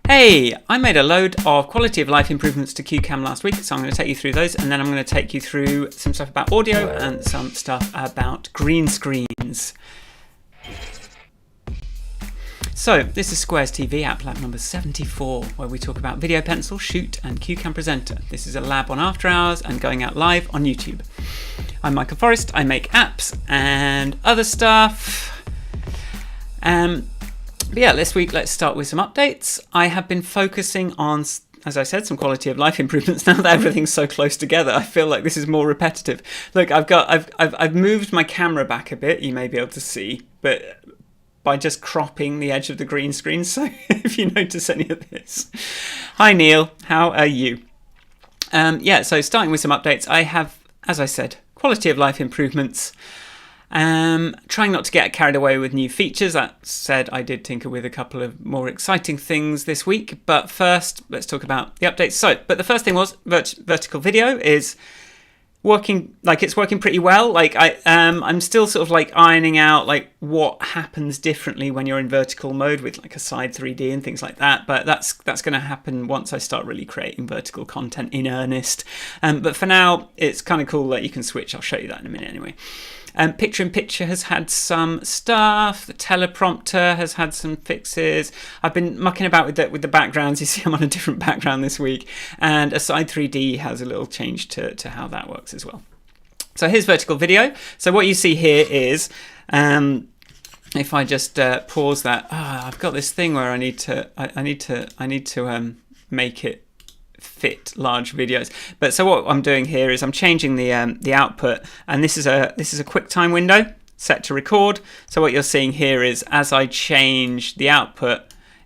Hey, I made a load of quality of life improvements to CueCam last week, so I'm going to take you through those, and then I'm going to take you through some stuff about audio and some stuff about green screens. So this is Square's TV app lab number 74, where we talk about Video Pencil, Shoot and CueCam Presenter. This is a lab on after hours and going out live on YouTube. I'm Michael Forrest, I make apps and other stuff. But yeah, this week let's start with some updates. I have been focusing on, as I said, some quality of life improvements. Now that everything's so close together, I feel like this is more repetitive. Look, I've moved my camera back a bit. You may be able to see, but by just cropping the edge of the green screen. So if you notice any of this, hi Neil, how are you? So starting with some updates, I have, as I said, quality of life improvements. Trying not to get carried away with new features. That said, I did tinker with a couple of more exciting things this week. But first, let's talk about the updates. But the first thing was vertical video is working, it's working pretty well. I'm still sort of ironing out what happens differently when you're in vertical mode with a side 3D and things like that. But that's going to happen once I start really creating vertical content in earnest. But for now, it's kind of cool that you can switch. I'll show you that in a minute anyway. Picture-in-picture has had some stuff. The teleprompter has had some fixes. I've been mucking about with the backgrounds. You see I'm on a different background this week. And a side 3D has a little change to how that works as well. So here's vertical video. So what you see here is, if I just pause that, I've got this thing where I need to make it fit large videos. But so what I'm doing here is I'm changing the output, and this is a QuickTime window set to record. So what you're seeing here is as I change the output,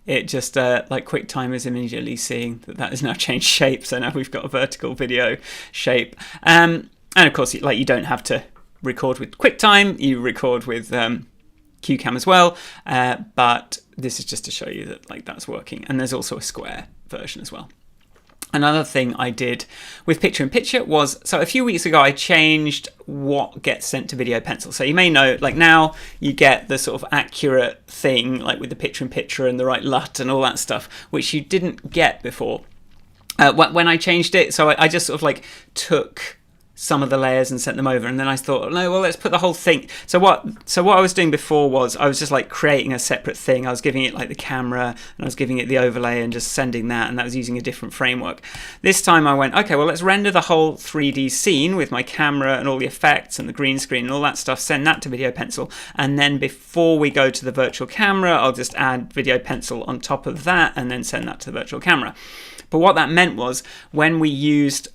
it just QuickTime is immediately seeing that has now changed shape. So now we've got a vertical video shape. And of course, you don't have to record with QuickTime. You record with CueCam as well. But this is just to show you that that's working. And there's also a Square version as well. Another thing I did with picture-in-picture was, so a few weeks ago I changed what gets sent to Video Pencil. So you may know, now you get the sort of accurate thing, with the picture-in-picture and the right LUT and all that stuff, which you didn't get before. When I changed it, so I just sort of took some of the layers and sent them over, and then I thought, no, well, let's put the whole thing. So what I was doing before was I was just creating a separate thing. I was giving it the camera, and I was giving it the overlay and just sending that, and that was using a different framework. This time I went, okay, well, let's render the whole 3D scene with my camera and all the effects and the green screen and all that stuff, send that to Video Pencil, and then before we go to the virtual camera, I'll just add Video Pencil on top of that and then send that to the virtual camera. But what that meant was when we used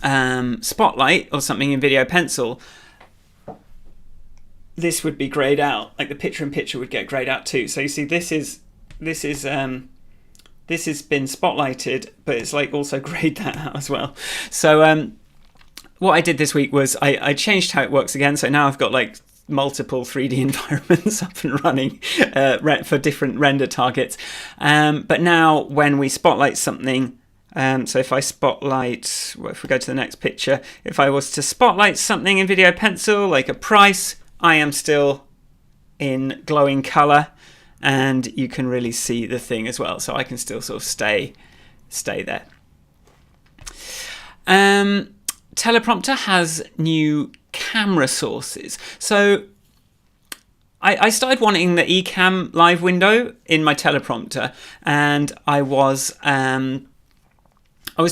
Spotlight or something in Video Pencil, this would be grayed out. The picture-in-picture would get grayed out too. So you see, this has been spotlighted, but it's also grayed that out as well. So what I did this week was I changed how it works again. So now I've got multiple 3D environments up and running for different render targets. But now when we spotlight something, so if I spotlight, if we go to the next picture, if I was to spotlight something in Video Pencil, like a price, I am still in glowing color, and you can really see the thing as well. So I can still sort of stay there. Teleprompter has new camera sources. So I started wanting the eCam live window in my teleprompter, and I was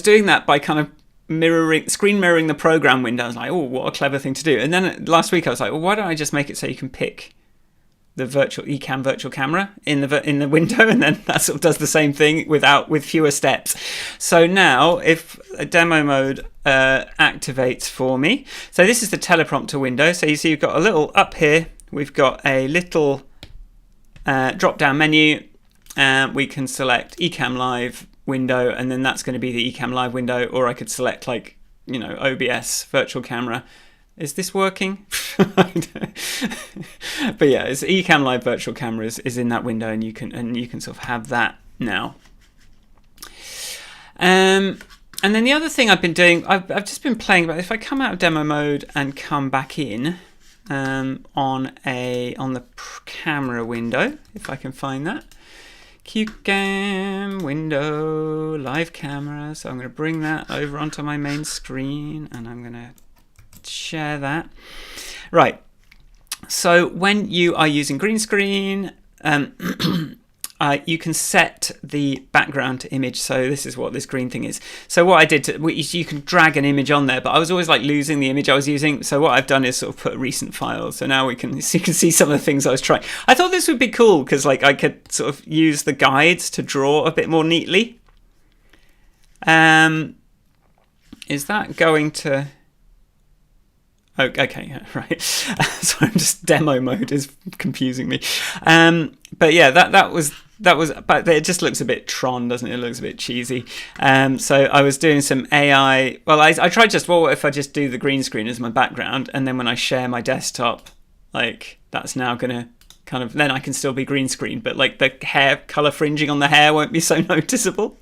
doing that by kind of screen mirroring the program window. I was like, oh, what a clever thing to do. And then last week I was like, well, why don't I just make it so you can pick the eCam virtual camera in the window, and then that sort of does the same thing with fewer steps. So now if a demo mode activates for me, so this is the teleprompter window. So you see you've got a little up here, we've got a little drop down menu, we can select eCam live window, and then that's going to be the eCam live window, or I could select OBS virtual camera. Is this working? But yeah, it's eCam live virtual camera is in that window, and you can sort of have that now. And then the other thing I've been doing, I've just been playing about. If I come out of demo mode and come back in on the camera window, if I can find that, CueCam window, live camera. So I'm going to bring that over onto my main screen and I'm going to share that. Right. So when you are using green screen, you can set the background to image. So this is what this green thing is. So what I did, you can drag an image on there, but I was always like losing the image I was using. So what I've done is sort of put a recent file. So now you can see some of the things I was trying. I thought this would be cool because like I could sort of use the guides to draw a bit more neatly. Is that going to... Oh, okay, right. So I'm just demo mode is confusing me. But yeah, that was. But it just looks a bit Tron, doesn't it? It looks a bit cheesy. So I was doing some AI. Well, I tried just. Well, what if I just do the green screen as my background, and then when I share my desktop, like that's now gonna kind of. Then I can still be green screen, but like the hair color fringing on the hair won't be so noticeable.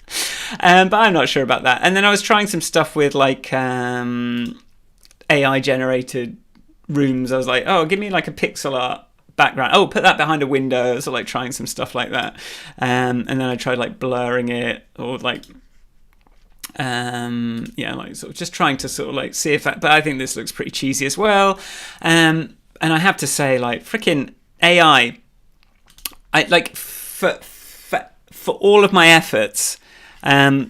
But I'm not sure about that. And then I was trying some stuff with like. AI generated rooms. I was like, oh, give me like a pixel art background. Oh, put that behind a window. So like trying some stuff like that. And then I tried like blurring it or like, yeah, like sort of just trying to sort of like see if that, but I think this looks pretty cheesy as well. And I have to say like freaking AI, I like for all of my efforts, I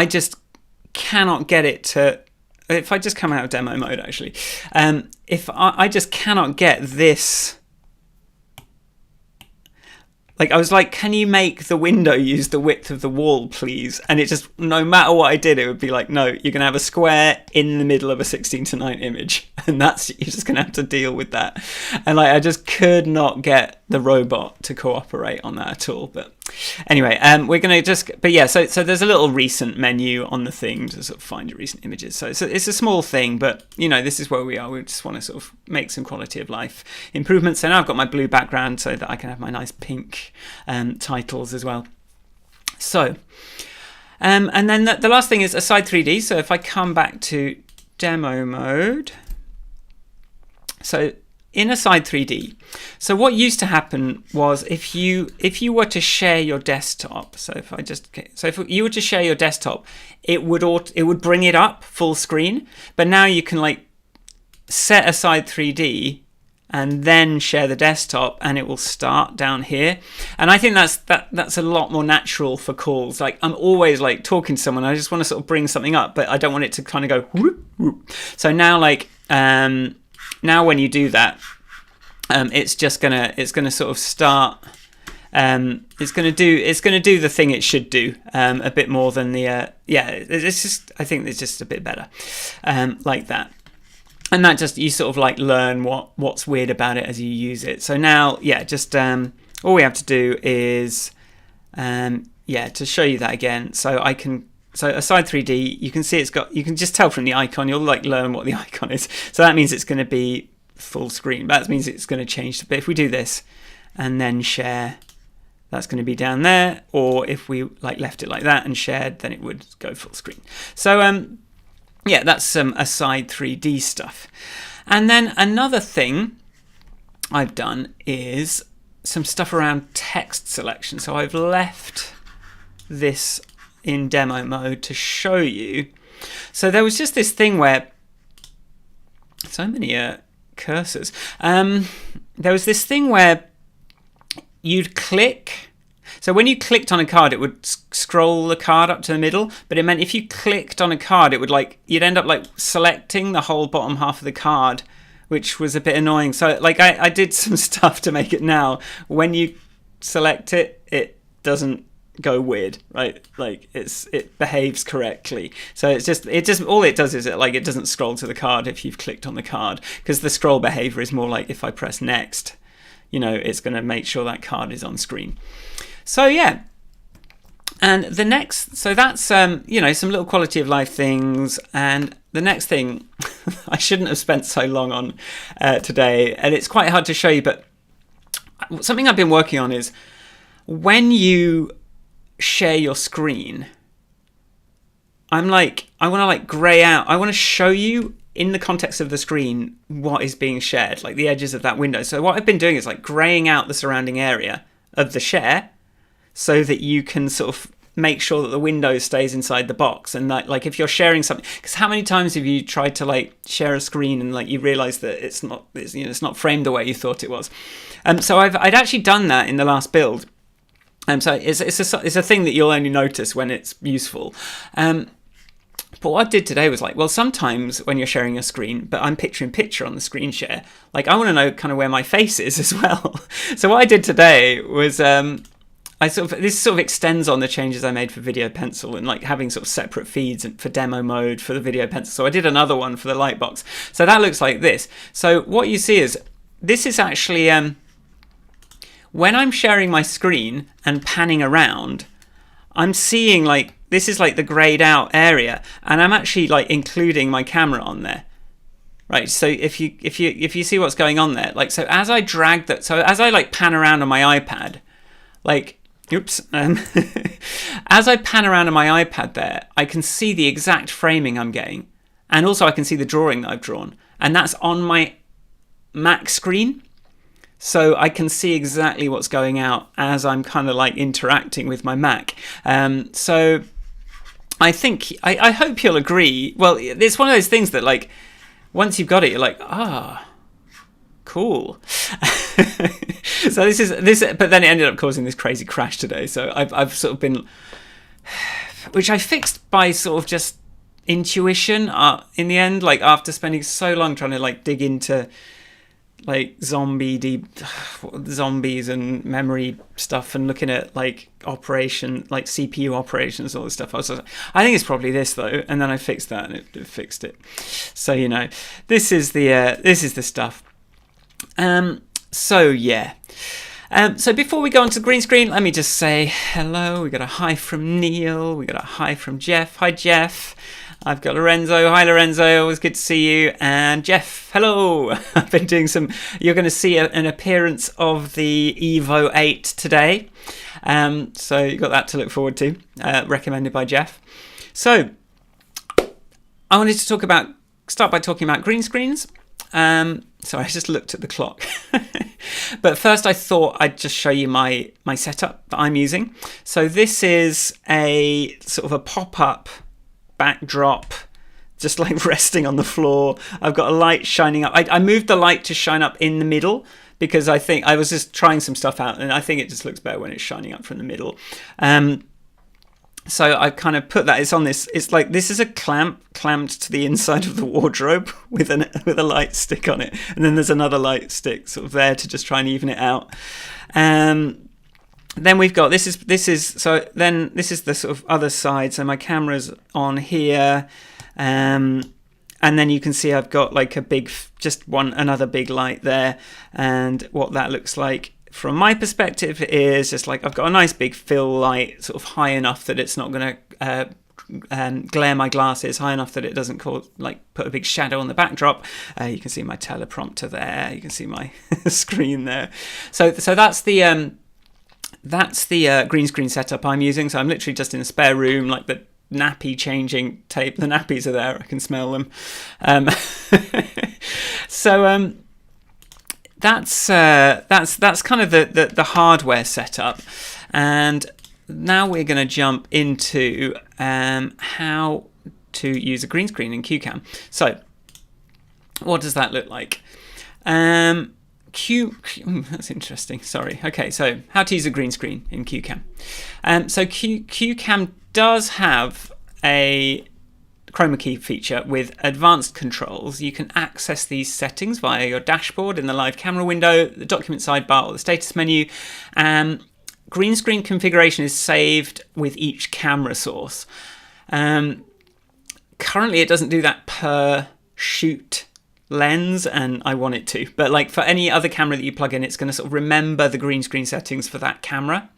just cannot get it to, if I just come out of demo mode, actually, if I just cannot get this, like I was like, can you make the window use the width of the wall, please? And it just, no matter what I did, it would be like, no, you're going to have a square in the middle of a 16:9 image. And that's, you're just going to have to deal with that. And like, I just could not get the robot to cooperate on that at all. But anyway, we're going to just, but yeah, so there's a little recent menu on the thing to sort of find your recent images. So it's a small thing, but you know, this is where we are. We just want to sort of make some quality of life improvements. So now I've got my blue background so that I can have my nice pink titles as well. So, and then the last thing is Aside 3D. So if I come back to demo mode, so in Aside 3D, so what used to happen was if you were to share your desktop, so if you were to share your desktop, it would bring it up full screen, but now you can like set Aside 3D and then share the desktop and it will start down here. And I think that's a lot more natural for calls. Like I'm always like talking to someone, I just want to sort of bring something up, but I don't want it to kind of go whoop, whoop. So now like now when you do that, it's gonna sort of start. It's gonna do the thing it should do a bit more than the It's just, I think it's just a bit better like that. And that just, you sort of like learn what's weird about it as you use it. So now, yeah, just all we have to do is to show you that again. So Aside 3D, you can see you can just tell from the icon, you'll like learn what the icon is. So that means it's going to be full screen. That means it's going to change. But if we do this and then share, that's going to be down there. Or if we like left it like that and shared, then it would go full screen. So yeah, that's some Aside 3D stuff. And then another thing I've done is some stuff around text selection. So I've left this in demo mode to show you. So there was just this thing where so many cursors. There was this thing where you'd click. So when you clicked on a card, it would scroll the card up to the middle, but it meant if you clicked on a card, it would like, you'd end up like selecting the whole bottom half of the card, which was a bit annoying. So like I did some stuff to make it now, when you select it, it doesn't go weird, right? Like it behaves correctly. So it just all it does is it doesn't scroll to the card if you've clicked on the card, because the scroll behavior is more like if I press next, you know, it's going to make sure that card is on screen. So yeah, and the next, so that's you know, some little quality of life things. And the next thing I shouldn't have spent so long on today, and it's quite hard to show you, but something I've been working on is when you share your screen, I'm like, I want to like grey out, I want to show you in the context of the screen what is being shared, like the edges of that window. So what I've been doing is like greying out the surrounding area of the share so that you can sort of make sure that the window stays inside the box. And like if you're sharing something, because how many times have you tried to like share a screen and like you realize that it's not framed the way you thought it was. So I'd actually done that in the last build. So it's a thing that you'll only notice when it's useful. But what I did today was like, well, sometimes when you're sharing a screen, but I'm picture on the screen share, like I want to know kind of where my face is as well. So what I did today was this sort of extends on the changes I made for Video Pencil and like having sort of separate feeds and for demo mode for the Video Pencil. So I did another one for the Lightbox. So that looks like this. So what you see is this is actually when I'm sharing my screen and panning around, I'm seeing like this is like the grayed out area, and I'm actually like including my camera on there. Right, so if you see what's going on there, like so as I drag that, so as I like pan around on my iPad, like as I pan around on my iPad there, I can see the exact framing I'm getting, and also I can see the drawing that I've drawn, and that's on my Mac screen, so I can see exactly what's going out as I'm kind of like interacting with my Mac. So I think I hope you'll agree. Well, it's one of those things that like once you've got it, you're like, cool. So this, but then it ended up causing this crazy crash today. So I've sort of been, which I fixed by sort of just intuition in the end, like after spending so long trying to like dig into like zombies and memory stuff and looking at like operation, like CPU operations, all this stuff. I think it's probably this though, and then I fixed that and it fixed it. So this is the stuff. So yeah. So before we go on to the green screen, let me just say hello. We got a hi from Neil. We got a hi from Jeff. Hi Jeff. I've got Lorenzo. Hi Lorenzo. Always good to see you. And Jeff, hello. I've been doing you're going to see an appearance of the Evo 8 today. So you've got that to look forward to. Recommended by Jeff. So I wanted to start by talking about green screens. So I just looked at the clock. But first I thought I'd just show you my setup that I'm using. So this is a sort of a pop-up backdrop, just like resting on the floor. I've got a light shining up. I moved the light to shine up in the middle because I think I was just trying some stuff out and I think it just looks better when it's shining up from the middle. So I kind of put that, it's on this, it's like, this is a clamped to the inside of the wardrobe with a light stick on it. And then there's another light stick sort of there to just try and even it out. Then we've got, this is the sort of other side. So my camera's on here. And then you can see I've got like another big light there. And what that looks like from my perspective is just like I've got a nice big fill light, sort of high enough that it's not going to glare my glasses, high enough that it doesn't put a big shadow on the backdrop. You can see my teleprompter there. You can see my screen there. So that's the green screen setup I'm using. So I'm literally just in a spare room, like the nappy changing tape. The nappies are there. I can smell them. That's kind of the hardware setup, and now we're going to jump into how to use a green screen in CueCam. So what does that look like? That's interesting. Sorry. Okay, so how to use a green screen in CueCam. So CueCam does have a chroma key feature with advanced controls. You can access these settings via your dashboard in the live camera window, the document sidebar, or the status menu. Green screen configuration is saved with each camera source. Currently it doesn't do that per shoot lens, and I want it to, but like for any other camera that you plug in, it's going to sort of remember the green screen settings for that camera.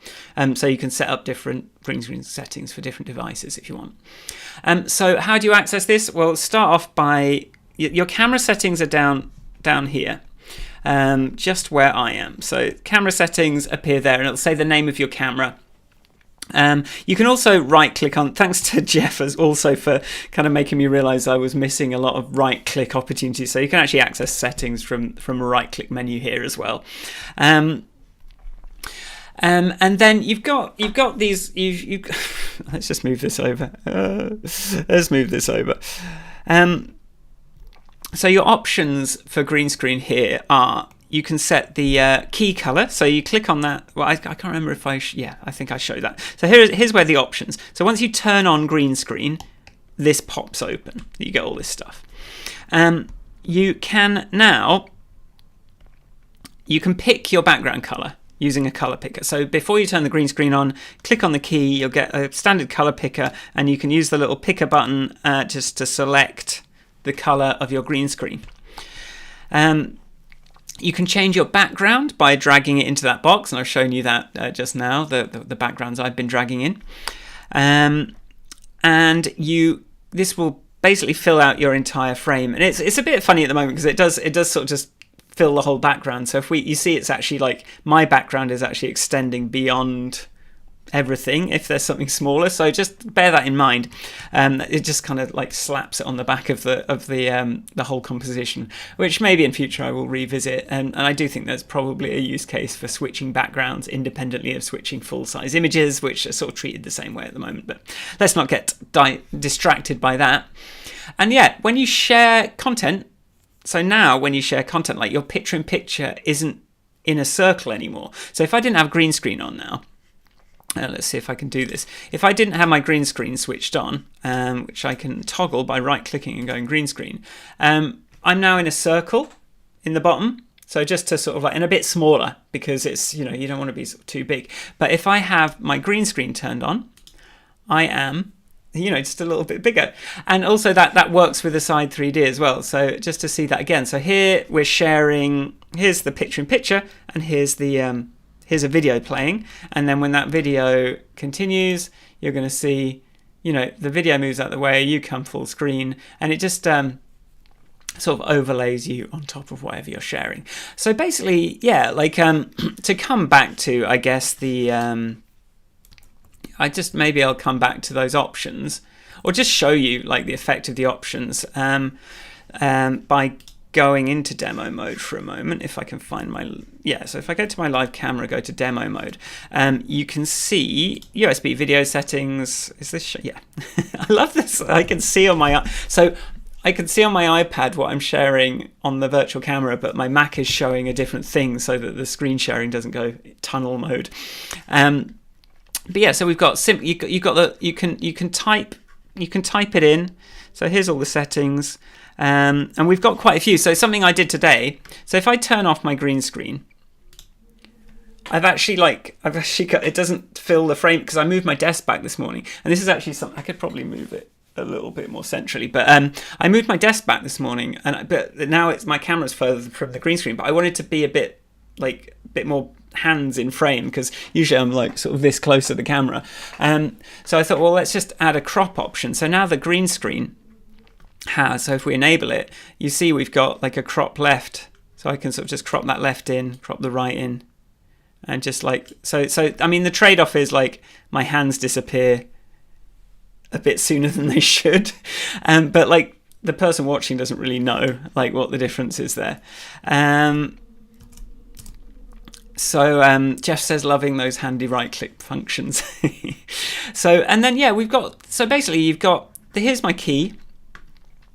So you can set up different green screen settings for different devices if you want. So how do you access this? Well, start off by your camera settings are down here, just where I am. So camera settings appear there, and it'll say the name of your camera. You can also right click on, thanks to Jeff as also for kind of making me realize I was missing a lot of right click opportunities. So you can actually access settings from a right click menu here as well. And then you've got these. Let's just move this over. Let's move this over. So your options for green screen here are, you can set the key color. So you click on that. Well, I can't remember if I think I showed that. So here's where the options. So once you turn on green screen, this pops open. You get all this stuff. You can pick your background color using a color picker. So before you turn the green screen on, click on the key, you'll get a standard color picker, and you can use the little picker button just to select the color of your green screen. You can change your background by dragging it into that box, and I've shown you that just now, the backgrounds I've been dragging in. And this will basically fill out your entire frame, and it's a bit funny at the moment because it does sort of just fill the whole background. So if you see, it's actually like my background is actually extending beyond everything if there's something smaller, so just bear that in mind. It just kind of like slaps it on the back of the whole composition, which maybe in future I will revisit, and I do think there's probably a use case for switching backgrounds independently of switching full-size images, which are sort of treated the same way at the moment, but let's not get distracted by that. And yeah, when you share content, so now when you share content, like your picture-in-picture isn't in a circle anymore. So if I didn't have green screen on now, let's see if I can do this. If I didn't have my green screen switched on, which I can toggle by right-clicking and going green screen, I'm now in a circle in the bottom. So just to sort of like, and a bit smaller because it's, you don't want to be sort of too big. But if I have my green screen turned on, I am, just a little bit bigger. And also that works with the side 3D as well. So just to see that again. So here we're sharing, here's the picture-in-picture, and here's here's a video playing, and then when that video continues, you're going to see, the video moves out of the way, you come full screen, and it just sort of overlays you on top of whatever you're sharing. So basically, yeah, like to come back to, I guess, maybe I'll come back to those options, or just show you like the effect of the options by going into demo mode for a moment. If I can find so if I go to my live camera, go to demo mode, you can see USB video settings. Is this yeah? I love this. I can see on my iPad what I'm sharing on the virtual camera, but my Mac is showing a different thing so that the screen sharing doesn't go tunnel mode. But yeah, so we've got you can type it in. So here's all the settings. And we've got quite a few. So something I did today. So if I turn off my green screen, I've actually got, it doesn't fill the frame because I moved my desk back this morning. And this is actually something I could probably move it a little bit more centrally. But I moved my desk back this morning, but now my camera's further from the green screen. But I wanted to be a bit more hands in frame because usually I'm like sort of this close to the camera. So I thought, well, let's just add a crop option. So now the green screen so if we enable it, you see we've got like a crop left, so I can sort of just crop that left in, crop the right in, and just like so I mean the trade-off is like my hands disappear a bit sooner than they should, but like the person watching doesn't really know like what the difference is there. So Jeff says loving those handy right click functions. So and then yeah, so basically you've got here's my key.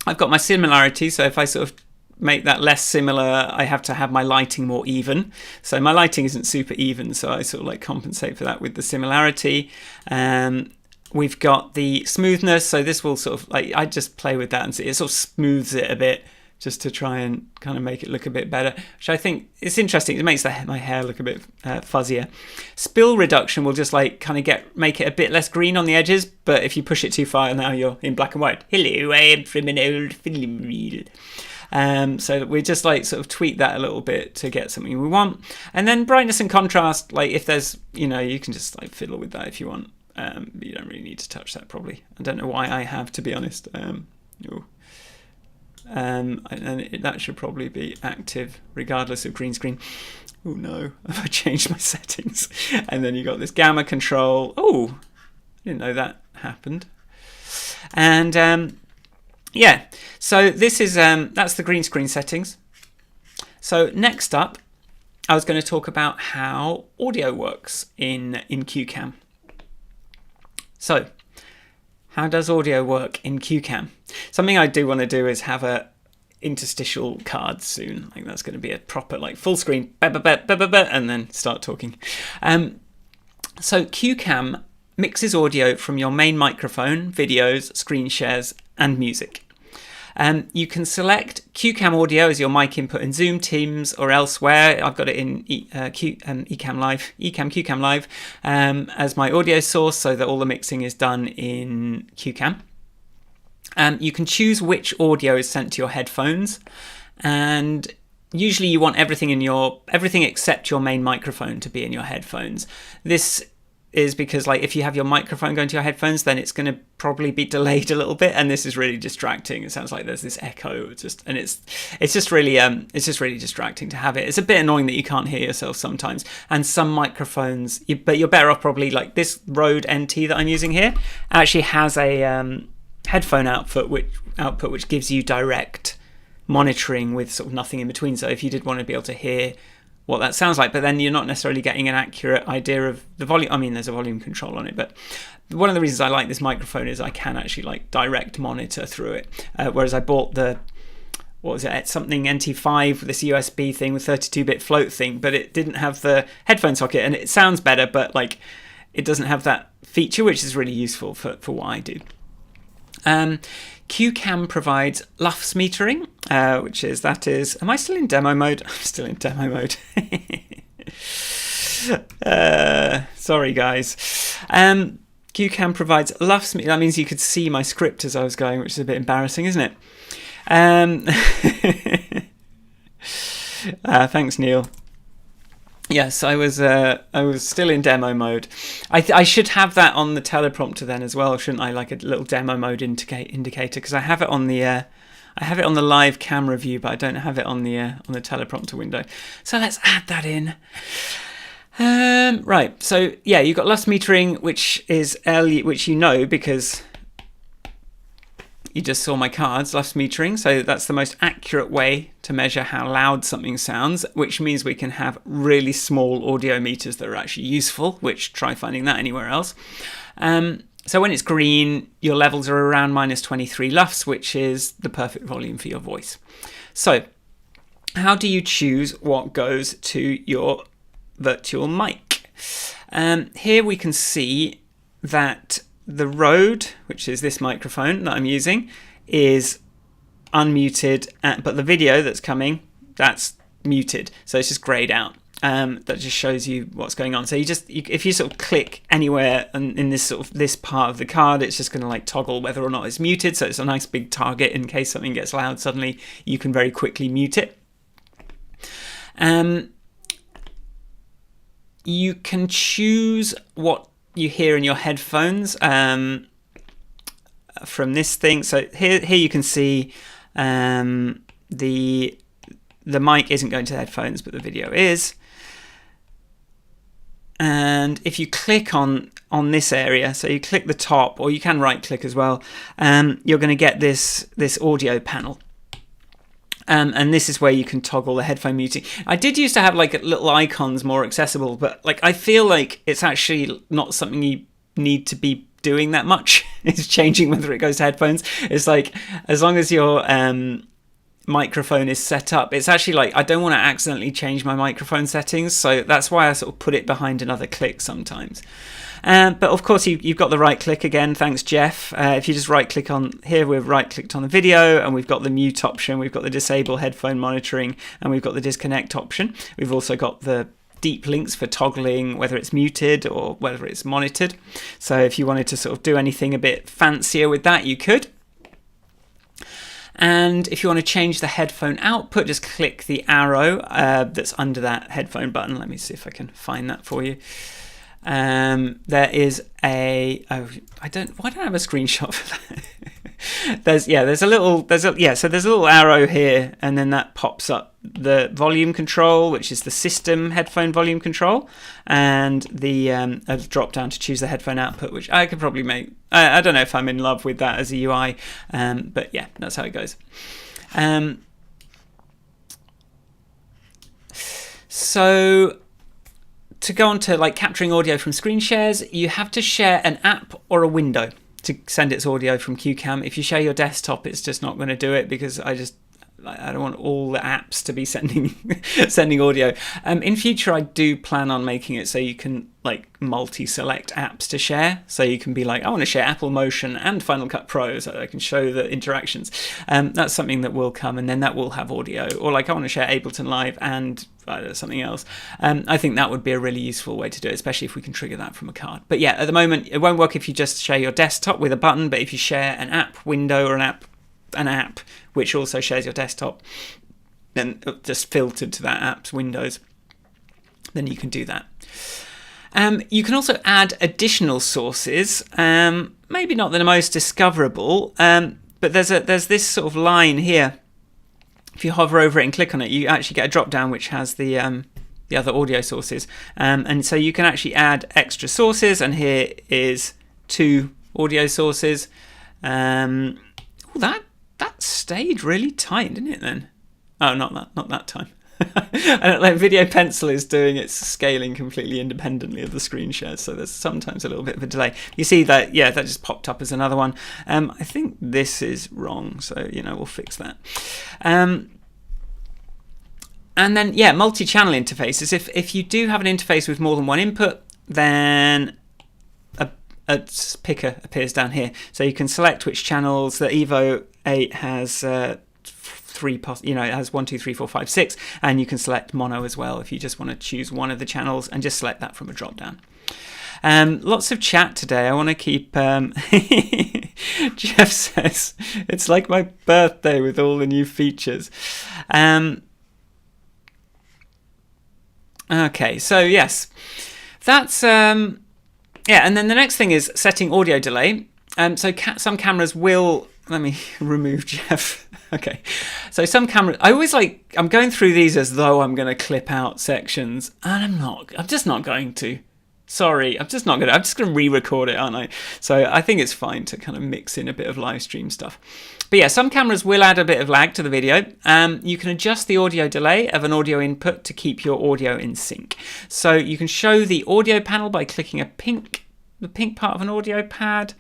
I've got my similarity, so if I sort of make that less similar, I have to have my lighting more even. So my lighting isn't super even, so I sort of like compensate for that with the similarity. We've got the smoothness, so this will sort of like, I just play with that and see, it sort of smooths it a bit just to try and kind of make it look a bit better, which I think is interesting. It makes my hair look a bit fuzzier. Spill reduction will just like kind of make it a bit less green on the edges, but if you push it too far, now you're in black and white. Hello, I am from an old film reel. So we just like sort of tweak that a little bit to get something we want. And then brightness and contrast, like if there's, you can just like fiddle with that if you want. But you don't really need to touch that probably. I don't know why I have, to be honest. And that should probably be active regardless of green screen. Oh no, I've changed my settings. And then you got this gamma control. Oh, I didn't know that happened. And yeah, so this is that's the green screen settings. So next up, I was going to talk about how audio works in CueCam. So, how does audio work in CueCam? Something I do want to do is have a interstitial card soon. Like that's going to be a proper like full screen, and then start talking. So CueCam mixes audio from your main microphone, videos, screen shares, and music. You can select CueCam audio as your mic input in Zoom, Teams, or elsewhere. I've got it in CueCam Live as my audio source, so that all the mixing is done in CueCam. You can choose which audio is sent to your headphones, and usually you want everything except your main microphone to be in your headphones. This is because like if you have your microphone going to your headphones, then it's going to probably be delayed a little bit, and this is really distracting. It sounds like there's this echo, it's just really distracting to have it. It's a bit annoying that you can't hear yourself sometimes, and some microphones, but you're better off probably like this Rode NT that I'm using here actually has a headphone output which gives you direct monitoring with sort of nothing in between. So if you did want to be able to hear what that sounds like, but then you're not necessarily getting an accurate idea of the volume. I mean, there's a volume control on it, but one of the reasons I like this microphone is I can actually like direct monitor through it. Whereas I bought the, something NT5, this USB thing with 32-bit float thing, but it didn't have the headphone socket, and it sounds better, but like it doesn't have that feature, which is really useful for what I do. CueCam provides LUFS metering, am I still in demo mode? I'm still in demo mode. Sorry guys. CueCam provides LUFS metering. That means you could see my script as I was going, which is a bit embarrassing, isn't it? Thanks, Neil. Yes, I was still in demo mode. I should have that on the teleprompter then as well, shouldn't I? Like a little demo mode indicator, because I have it on the live camera view, but I don't have it on the teleprompter window. So let's add that in. Right. So yeah, you've got LUFS metering, which you know because you just saw my cards, LUFS metering. So that's the most accurate way to measure how loud something sounds, which means we can have really small audio meters that are actually useful, which try finding that anywhere else. So when it's green, your levels are around -23 LUFS, which is the perfect volume for your voice. So how do you choose what goes to your virtual mic? Here we can see that the Rode, which is this microphone that I'm using, is unmuted, but the video that's coming, that's muted. So it's just grayed out. That just shows you what's going on. So if you sort of click anywhere in this part of the card, it's just going to like toggle whether or not it's muted. So it's a nice big target in case something gets loud suddenly. You can very quickly mute it. You can choose what you hear in your headphones from this thing. So here you can see the mic isn't going to the headphones, but the video is. And if you click on this area, so you click the top, or you can right click as well, you're going to get this audio panel. And this is where you can toggle the headphone muting. I did used to have like little icons more accessible, but like I feel like it's actually not something you need to be doing that much. It's changing whether it goes to headphones. It's like as long as your microphone is set up, it's actually like I don't want to accidentally change my microphone settings, so that's why I sort of put it behind another click sometimes. But of course you've got the right click again, thanks Jeff. If you just right click on here, we've right clicked on the video, and we've got the mute option, we've got the disable headphone monitoring, and we've got the disconnect option. We've also got the deep links for toggling whether it's muted or whether it's monitored. So if you wanted to sort of do anything a bit fancier with that, you could. And if you want to change the headphone output, just click the arrow that's under that headphone button. Let me see if I can find that for you. There is why don't I have a screenshot for that? there's a little arrow here, and then that pops up the volume control, which is the system headphone volume control, and the a drop down to choose the headphone output, which I could probably make. I don't know if I'm in love with that as a UI, but yeah, that's how it goes. So to go on to like capturing audio from screen shares, you have to share an app or a window to send its audio from CueCam. If you share your desktop, it's just not going to do it, because I don't want all the apps to be sending audio. In future, I do plan on making it so you can like multi-select apps to share. So you can be like, I want to share Apple Motion and Final Cut Pro, so I can show the interactions. That's something that will come, and then that will have audio. Or like, I want to share Ableton Live and something else. I think that would be a really useful way to do it, especially if we can trigger that from a card. But yeah, at the moment, it won't work if you just share your desktop with a button, but if you share an app window or an app which also shares your desktop, then just filtered to that app's windows, then you can do that. You can also add additional sources, maybe not the most discoverable, but there's this sort of line here. If you hover over it and click on it, you actually get a drop down which has the other audio sources, and so you can actually add extra sources, and here is 2 audio sources. That stayed really tight, didn't it then? Oh, not that time. Like Video Pencil is doing its scaling completely independently of the screen shares, so there's sometimes a little bit of a delay. You see that, yeah, that just popped up as another one. I think this is wrong, so we'll fix that. And then, yeah, multi-channel interfaces. If you do have an interface with more than one input, then a picker appears down here, so you can select which channels. The Evo 8 has it has 1, 2, 3, 4, 5, 6, and you can select mono as well if you just want to choose one of the channels and just select that from a drop down. Lots of chat today. I want to keep Jeff says it's like my birthday with all the new features. Okay, so yes, that's yeah, and then the next thing is setting audio delay. So some cameras will... Let me remove Jeff. Okay. So some cameras... I'm going through these as though I'm going to clip out sections, and I'm not. I'm just not going to. Sorry, I'm just not going to. I'm just going to re-record it, aren't I? So I think it's fine to kind of mix in a bit of live stream stuff. But yeah, some cameras will add a bit of lag to the video. You can adjust the audio delay of an audio input to keep your audio in sync. So you can show the audio panel by clicking the pink part of an audio pad.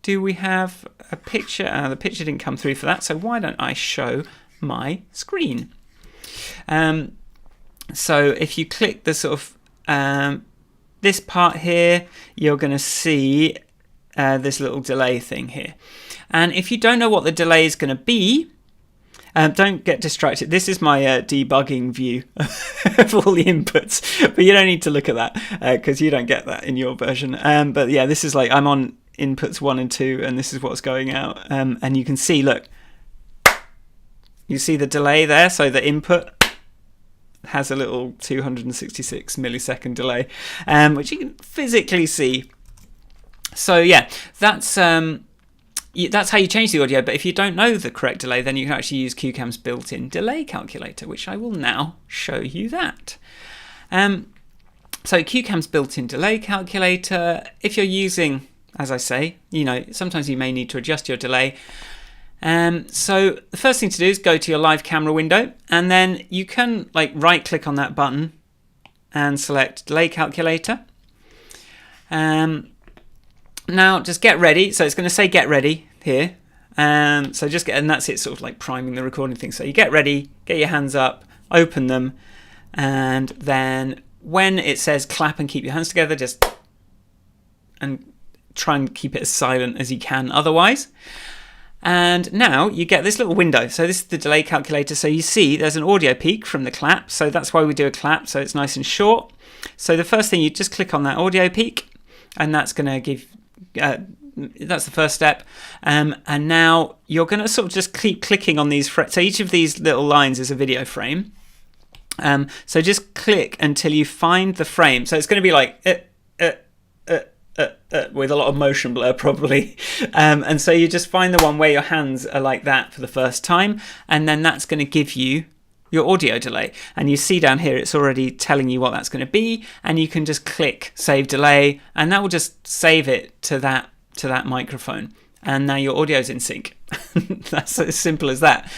Do we have a picture? The picture didn't come through for that, so why don't I show my screen? So if you click the sort of this part here, you're going to see this little delay thing here. And if you don't know what the delay is going to be, don't get distracted. This is my debugging view of all the inputs, but you don't need to look at that because you don't get that in your version. But yeah, this is like I'm on inputs 1 and 2, and this is what's going out. And you can see, look, you see the delay there. So the input has a little 266 millisecond delay, which you can physically see. So yeah, that's how you change the audio. But if you don't know the correct delay, then you can actually use CueCam's built-in delay calculator, which I will now show you that. So CueCam's built-in delay calculator, if you're using, as I say, sometimes you may need to adjust your delay. So the first thing to do is go to your live camera window, and then you can right click on that button and select delay calculator. Now just get ready. So it's going to say get ready here. So just and that's it, sort of like priming the recording thing. So you get ready, get your hands up, open them, and then when it says clap and keep your hands together, just and try and keep it as silent as you can otherwise. And now you get this little window. So this is the delay calculator. So you see there's an audio peak from the clap. So that's why we do a clap. So it's nice and short. So the first thing, you just click on that audio peak, and that's going to give, that's the first step. And now you're going to sort of just keep clicking on these. So each of these little lines is a video frame. So just click until you find the frame. So it's going to be like, with a lot of motion blur probably, and so you just find the one where your hands are like that for the first time, and then that's going to give you your audio delay. And you see down here it's already telling you what that's going to be, and you can just click save delay, and that will just save it to that microphone, and now your audio's in sync. That's as simple as that.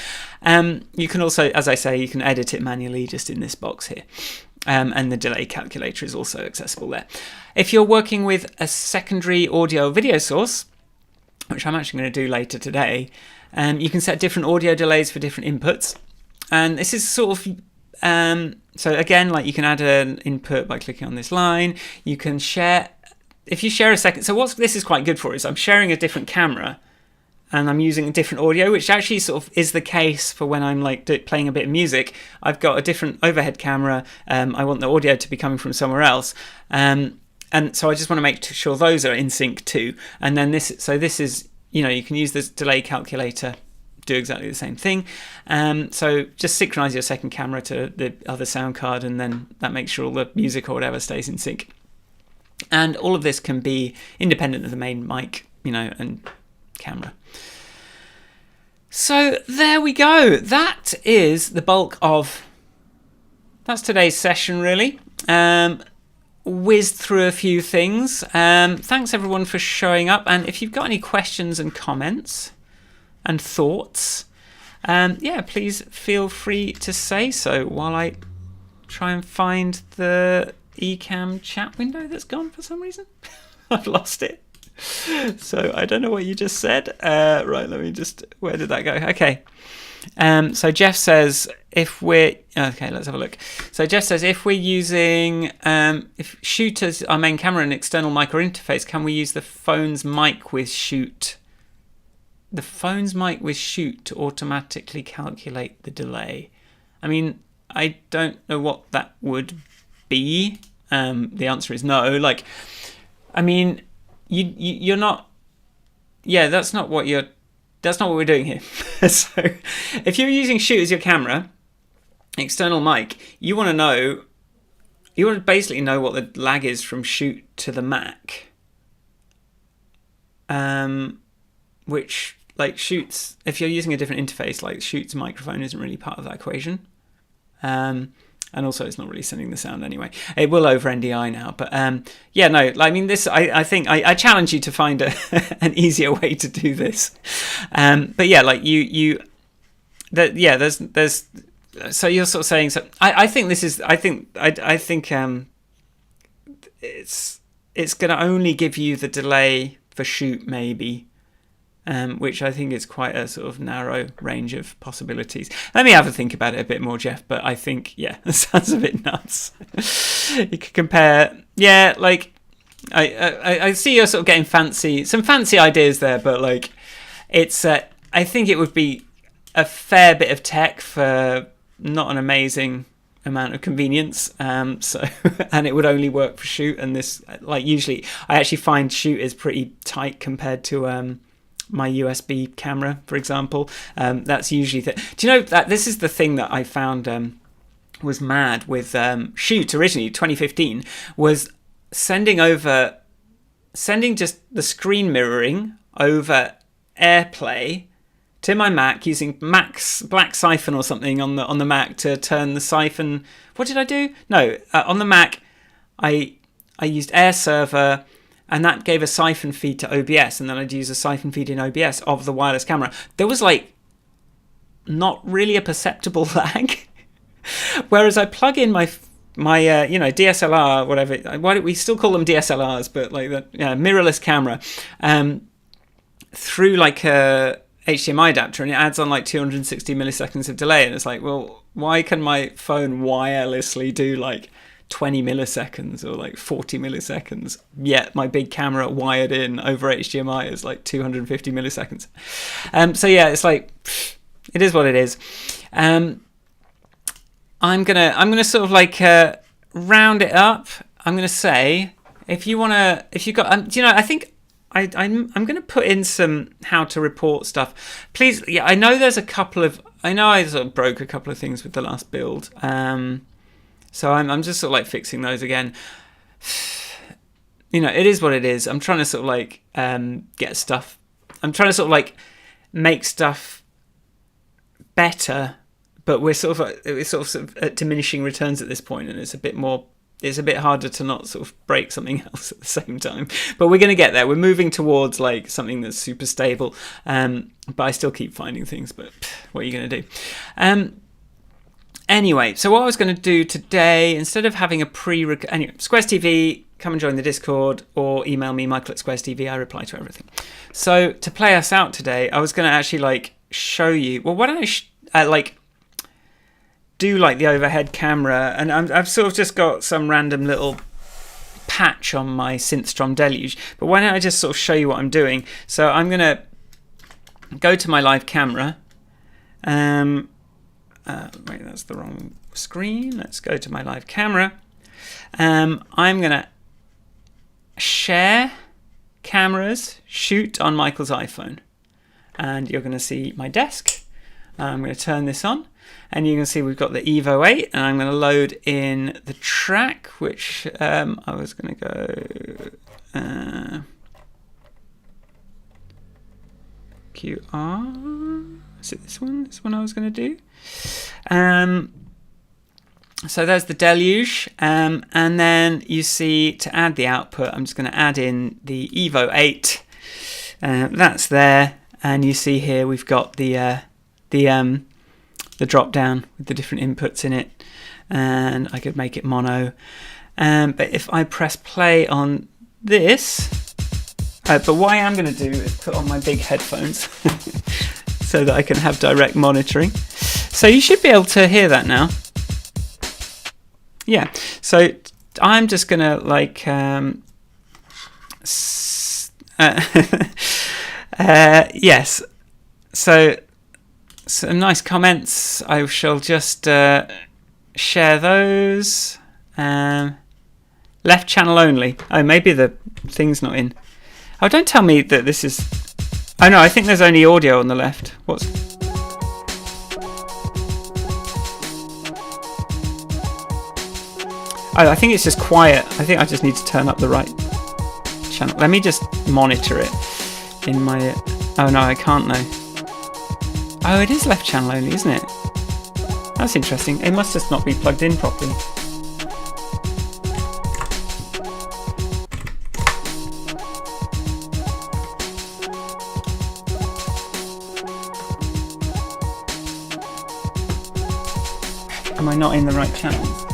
You can also, as I say, you can edit it manually just in this box here. and the delay calculator is also accessible there. If you're working with a secondary audio video source, which I'm actually going to do later today, you can set different audio delays for different inputs. And this is sort of, so again, like you can add an input by clicking on this line. You can share, if you share a second, so what this is quite good for is I'm sharing a different camera and I'm using a different audio, which actually sort of is the case for when I'm like playing a bit of music. I've got a different overhead camera. I want the audio to be coming from somewhere else. And so I just want to make sure those are in sync too. And then this is, you can use this delay calculator, do exactly the same thing. So just synchronize your second camera to the other sound card, and then that makes sure all the music or whatever stays in sync. And all of this can be independent of the main mic, and camera. So there we go. That is the bulk of, that's today's session really. Whizzed through a few things. Thanks everyone for showing up, and if you've got any questions and comments and thoughts, please feel free to say so while I try and find the eCam chat window that's gone for some reason. I've lost it. So I don't know what you just said. Right, let me just, where did that go? Okay. So Jeff says okay, let's have a look. So Jeff says if we're using, if Shoot as our main camera and external mic or interface, can we use the phone's mic with Shoot? The phone's mic with Shoot to automatically calculate the delay. I mean, I don't know what that would be. The answer is no. Like, I mean, you're not. Yeah, that's not what we're doing here. So, if you're using Shoot as your camera, external mic, you want to basically know what the lag is from Shoot to the Mac. Which, like, Shoot's, if you're using a different interface, like Shoot's microphone isn't really part of that equation. And also it's not really sending the sound anyway. It will over NDI now, but I think I challenge you to find an easier way to do this. But yeah, like there's so you're sort of saying, so I think this is, I think it's going to only give you the delay for Shoot maybe. Which I think is quite a sort of narrow range of possibilities. Let me have a think about it a bit more, Jeff, but I think, yeah, that sounds a bit nuts. You could compare, yeah, like, I see you're sort of getting some fancy ideas there, but like, it's, I think it would be a fair bit of tech for not an amazing amount of convenience, and it would only work for Shoot, and this, like, usually, I actually find Shoot is pretty tight compared to, my USB camera, for example. That's usually do you know that this is the thing that I found was mad with Shoot originally 2015 was sending just the screen mirroring over AirPlay to my Mac using Mac's Black Siphon or something on the Mac to turn the siphon. What did I do? No, on the Mac I used Air Server, and that gave a siphon feed to OBS, and then I'd use a siphon feed in OBS of the wireless camera. There was like not really a perceptible lag. Whereas I plug in my DSLR, whatever. Why do we still call them DSLRs? But like the mirrorless camera, through like a HDMI adapter, and it adds on like 260 milliseconds of delay, and it's like, well, why can my phone wirelessly do like 20 milliseconds or like 40 milliseconds, yet my big camera wired in over HDMI is like 250 milliseconds. So yeah, it's like, it is what it is. I'm gonna sort of like round it up. I'm gonna say, I think I'm gonna put in some how to report stuff. Please, yeah, I know I sort of broke a couple of things with the last build. So I'm just sort of like fixing those again. It is what it is. I'm trying to sort of like get stuff. I'm trying to sort of like make stuff better, but we're sort of at diminishing returns at this point, and it's a bit harder to not sort of break something else at the same time. But we're going to get there. We're moving towards like something that's super stable. But I still keep finding things. But what are you going to do? Anyway, so what I was going to do today, instead of having a anyway, Squares TV, come and join the Discord, or email me, Michael at Squares TV. I reply to everything. So to play us out today, I was going to actually like show you. Well, why don't I like do like the overhead camera, and I've sort of just got some random little patch on my Synthstrom Deluge. But why don't I just sort of show you what I'm doing? So I'm going to go to my live camera. Wait, that's the wrong screen. Let's go to my live camera. I'm going to share cameras, shoot on Michael's iPhone. And you're going to see my desk. I'm going to turn this on. And you can see we've got the Evo 8. And I'm going to load in the track, which I was going to go... QR... Is it this one? This one I was going to do. So there's the Deluge. And then you see to add the output, I'm just going to add in the Evo 8. That's there. And you see here we've got the drop down with the different inputs in it. And I could make it mono. But if I press play on this, but what I am going to do is put on my big headphones. So that I can have direct monitoring. So you should be able to hear that now. Yeah, so I'm just gonna like yes. So some nice comments. I shall just share those. Left channel only. Oh, maybe the thing's not in. Oh, don't tell me that this is... Oh no, I think there's only audio on the left. What's... Oh, I think it's just quiet. I think I just need to turn up the right channel. Let me just monitor it in my... Oh no, I can't know. Oh, it is left channel only, isn't it? That's interesting. It must just not be plugged in properly. Am I not in the right channels?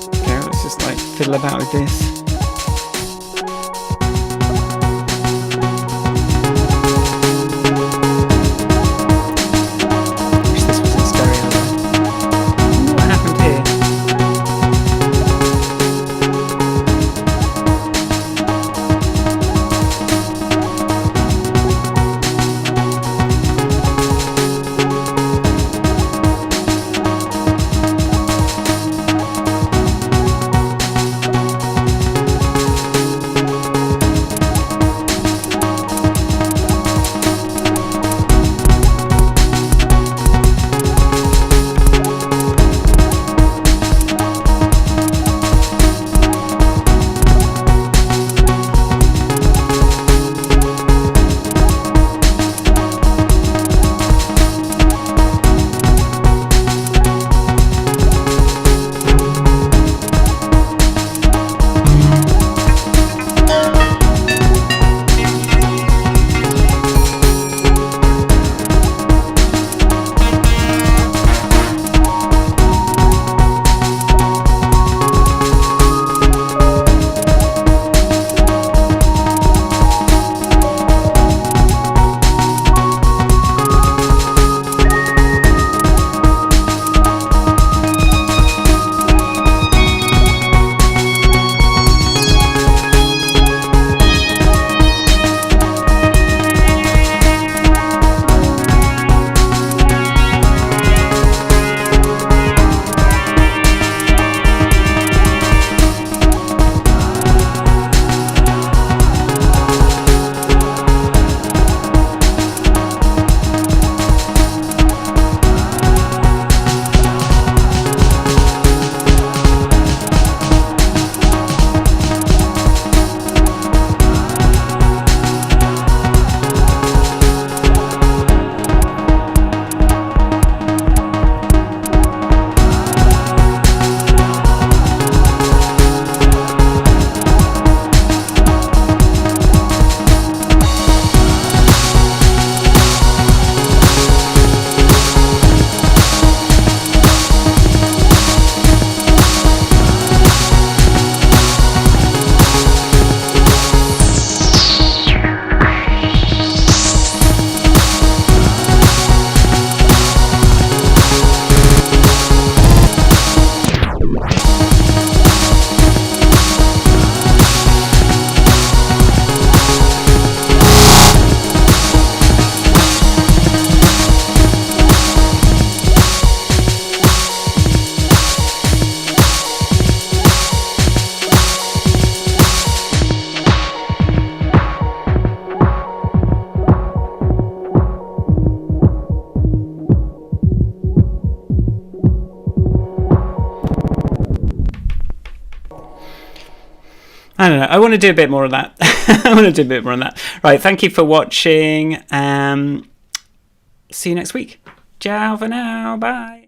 Okay, let's just like fiddle about with this. I don't know. I want to do a bit more of that. I want to do a bit more of that. Right. Thank you for watching. See you next week. Ciao for now. Bye.